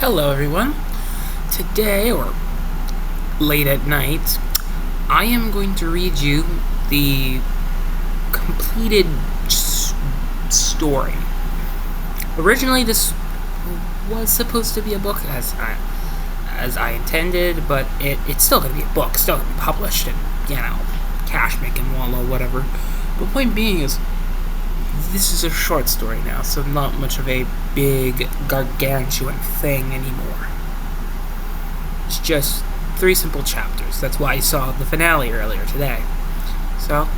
Hello everyone. Today, or late at night, I am going to read you the completed story. Originally this was supposed to be a book as I intended, but it's still going to be a book, still going to be published and, cash making wallow, whatever. The point being is, this is a short story now, so not much of a big, gargantuan thing anymore. It's just 3 simple chapters. That's why you saw the finale earlier today. So,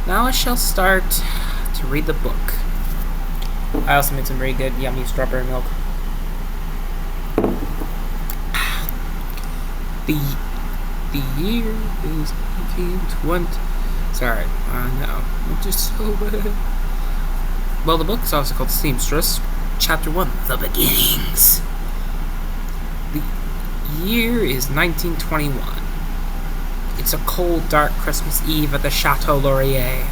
now I shall start to read the book. I also made some very good, yummy strawberry milk. The year is 1820. Sorry, no, I'm just so bad. Well, the book is also called Seamstress, Chapter 1, The Beginnings. The year is 1921. It's a cold, dark Christmas Eve at the Chateau Laurier.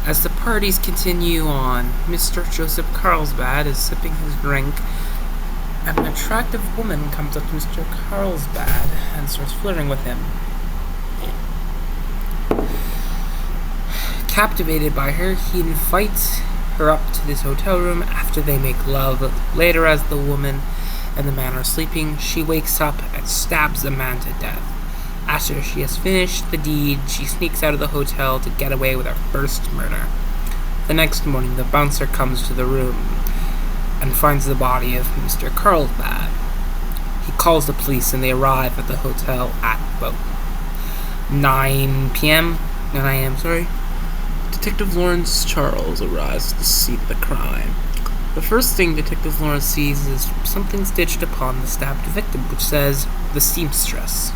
As the parties continue on, Mr. Joseph Carlsbad is sipping his drink, and an attractive woman comes up to Mr. Carlsbad and starts flirting with him. Captivated by her, he invites her up to this hotel room after they make love. Later, as the woman and the man are sleeping, she wakes up and stabs the man to death. After she has finished the deed, she sneaks out of the hotel to get away with her first murder. The next morning, the bouncer comes to the room and finds the body of Mr. Carlsbad. He calls the police and they arrive at the hotel at about 9 a.m. Detective Lawrence Charles arrives at the scene of the crime. The first thing Detective Lawrence sees is something stitched upon the stabbed victim, which says, "The seamstress."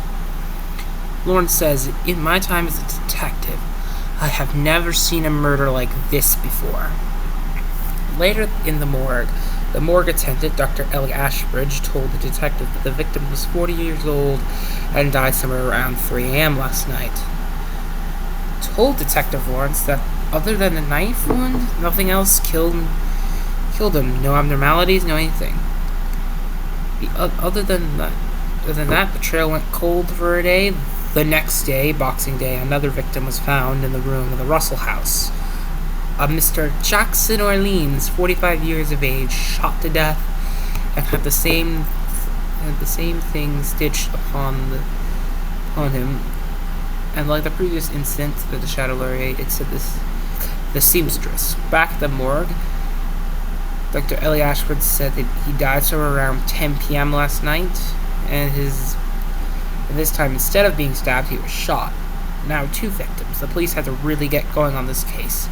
Lawrence says, "In my time as a detective, I have never seen a murder like this before." Later in the morgue attendant, Dr. Ellie Ashbridge, told the detective that the victim was 40 years old and died somewhere around 3 a.m. last night. Told Detective Lawrence that other than the knife wound, nothing else killed him. No abnormalities, no anything. Other than that, the trail went cold for a day. The next day, Boxing Day, another victim was found in the room of the Russell house. A Mr. Jackson Orleans, 45 years of age, shot to death, and had the same thing stitched upon him. And like the previous incident at the Chateau Laurier, it said the seamstress. Back at the morgue, Dr. Ellie Ashford said that he died somewhere around 10 p.m. last night, and this time, instead of being stabbed, he was shot. Now 2 victims. The police had to really get going on this case.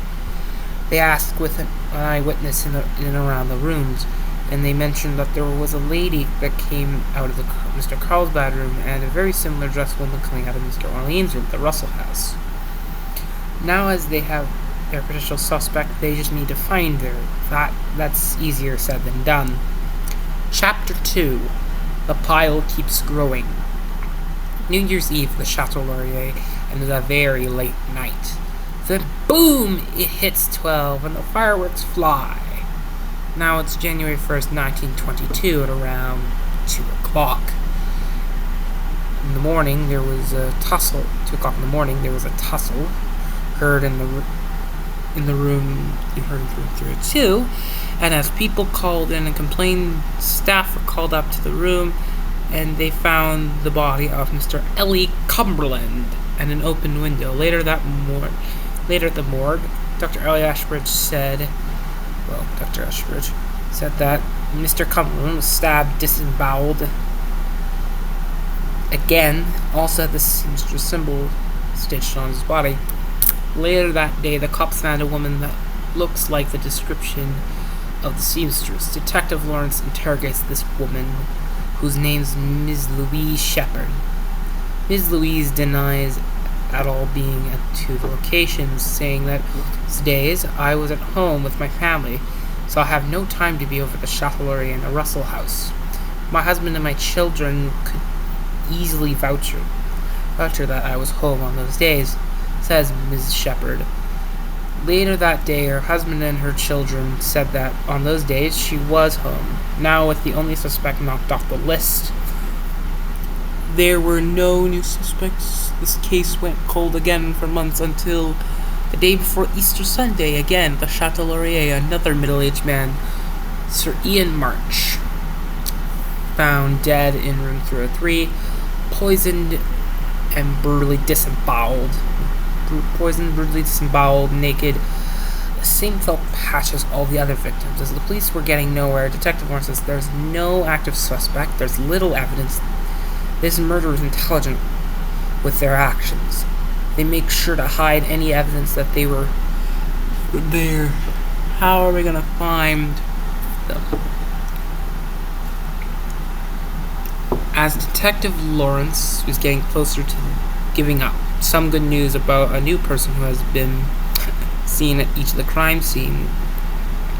They asked with an eyewitness in and around the rooms, and they mentioned that there was a lady that came out of the Mr. Carlsbad room and a very similar dressed woman coming out of Mr. Orleans' room at the Russell house. Now, as they have their potential suspect, they just need to find her. That's easier said than done. Chapter 2. The pile keeps growing. New Year's Eve at the Chateau Laurier, and it was a very late night. Then, boom! It hits 12, and the fireworks fly. Now it's January 1st, 1922, at around 2 o'clock. In the morning, there was a tussle. 2 o'clock in the morning, there was a tussle heard in the room 302, and as people called in and complained, staff were called up to the room, and they found the body of Mr. Ellie Cumberland and an open window. Later at the morgue, Dr. Ashbridge said that Mr. Cumberland was stabbed, disemboweled. Again, also had the seamstress symbol stitched on his body. Later that day, the cops found a woman that looks like the description of the seamstress. Detective Lawrence interrogates this woman, whose name's Ms. Louise Shepard. Ms. Louise denies at all being at 2 locations, saying that these days I was at home with my family, so I have no time to be over at the Chateau Laurier and the Russell house. My husband and my children could easily vouch that I was home on those days, says Ms. Shepard. Later that day, her husband and her children said that on those days she was home. Now, with the only suspect knocked off the list, there were no new suspects. This case went cold again for months until the day before Easter Sunday. Again, the Chateau Laurier, another middle-aged man, Sir Ian March, found dead in room 303, poisoned and brutally disemboweled. Naked. The same felt patch as all the other victims. As the police were getting nowhere, Detective Warren says there's no active suspect, there's little evidence. This murder is intelligent with their actions. They make sure to hide any evidence that they were there. How are we going to find them? As Detective Lawrence was getting closer to giving up some good news about a new person who has been seen at each of the crime scene,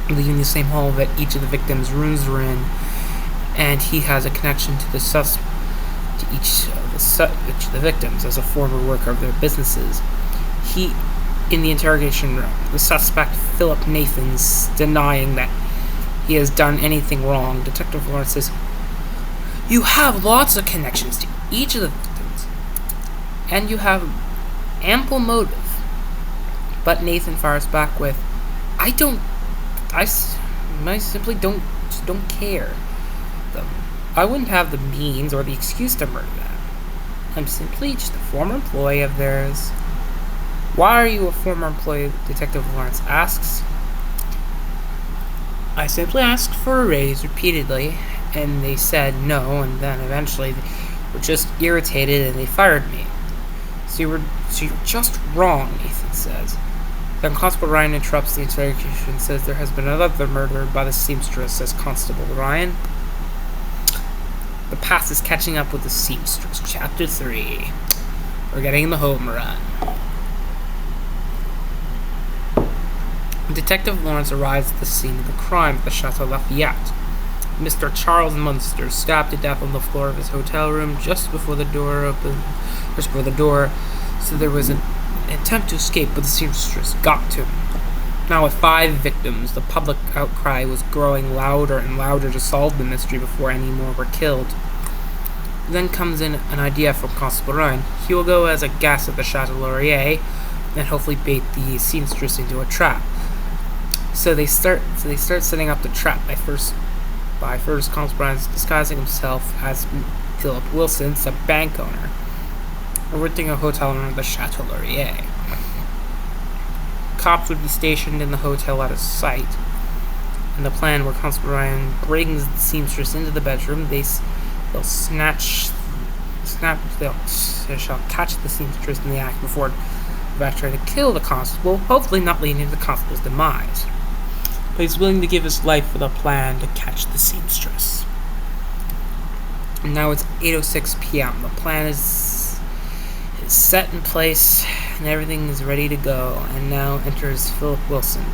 leaving the same hall that each of the victims' rooms were in, and he has a connection to each of the victims as a former worker of their businesses. In the interrogation room, the suspect, Philip Nathan's, denying that he has done anything wrong. Detective Lawrence says, "You have lots of connections to each of the victims, and you have ample motive." But Nathan fires back with, I simply don't care. I wouldn't have the means or the excuse to murder them. I'm simply just a former employee of theirs. Why are you a former employee? Detective Lawrence asks. I simply asked for a raise repeatedly, and they said no, and then eventually they were just irritated and they fired me. So you're just wrong, Nathan says. Then Constable Ryan interrupts the interrogation and says there has been another murder by the seamstress, says Constable Ryan. The past is catching up with the seamstress. Chapter 3. We're getting the home run. Detective Lawrence arrives at the scene of the crime at the Chateau Lafayette. Mr. Charles Munster stabbed to death on the floor of his hotel room just before the door, so there was an attempt to escape, but the seamstress got to him. Now, with 5 victims, the public outcry was growing louder and louder to solve the mystery before any more were killed. Then comes in an idea from Constable Ryan. He will go as a guest at the Chateau Laurier and hopefully bait the seamstress into a trap. So they start setting up the trap by first Constable Ryan disguising himself as Philip Wilson, a bank owner, renting a hotel room at the Chateau Laurier. Cops would be stationed in the hotel at his site. In the plan where Constable Ryan brings the seamstress into the bedroom, they shall catch the seamstress in the act before trying to kill the constable, hopefully not leading to the constable's demise. But he's willing to give his life for the plan to catch the seamstress. And now it's 8:06 p.m. The plan is set in place and everything is ready to go. And now enters Philip Wilson.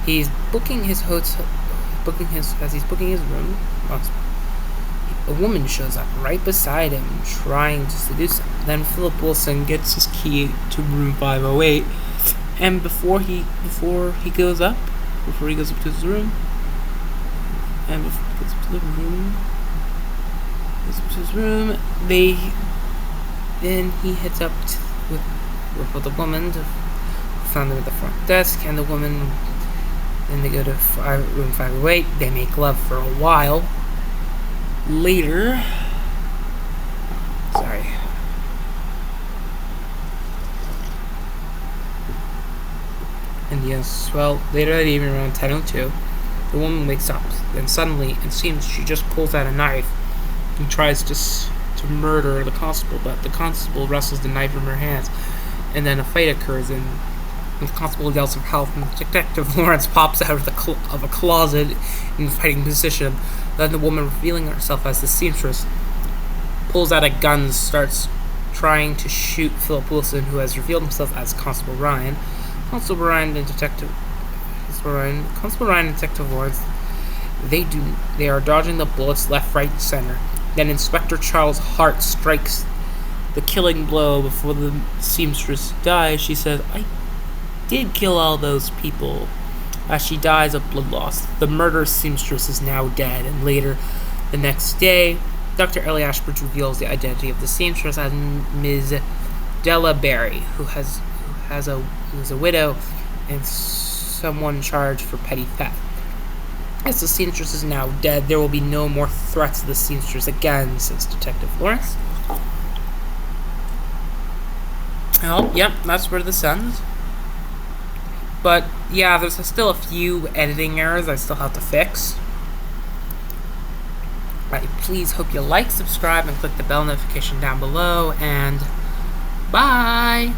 He's booking his hotel. As he's booking his room, a woman shows up right beside him, trying to seduce him. Then Philip Wilson gets his key to room 508, and before he goes up to his room, then he heads up with the woman to find them at the front desk, and the woman. Then they go to room 508. They make love for a while. Later, later that evening around 10:02, the woman wakes up. Then suddenly, it seems she just pulls out a knife and tries to murder the constable, but the constable wrestles the knife from her hands, and then a fight occurs, and the constable yells for help, and Detective Lawrence pops out of a closet in a fighting position. Then the woman, revealing herself as the seamstress, pulls out a gun and starts trying to shoot Philip Wilson, who has revealed himself as Constable Ryan. Constable Ryan and Detective Lawrence, they are dodging the bullets left, right, and center. Then Inspector Charles Hart strikes the killing blow before the seamstress dies. She says, did kill all those people, as she dies of blood loss. The murder seamstress is now dead, and later the next day, Dr. Ellie Ashbridge reveals the identity of the seamstress as Ms. Della Barry, who's a widow and someone charged for petty theft. As the seamstress is now dead, there will be no more threats to the seamstress again, says Detective Lawrence. Oh, yep, that's where this ends. But, yeah, there's still a few editing errors I still have to fix. Please hope you like, subscribe, and click the bell notification down below, and bye!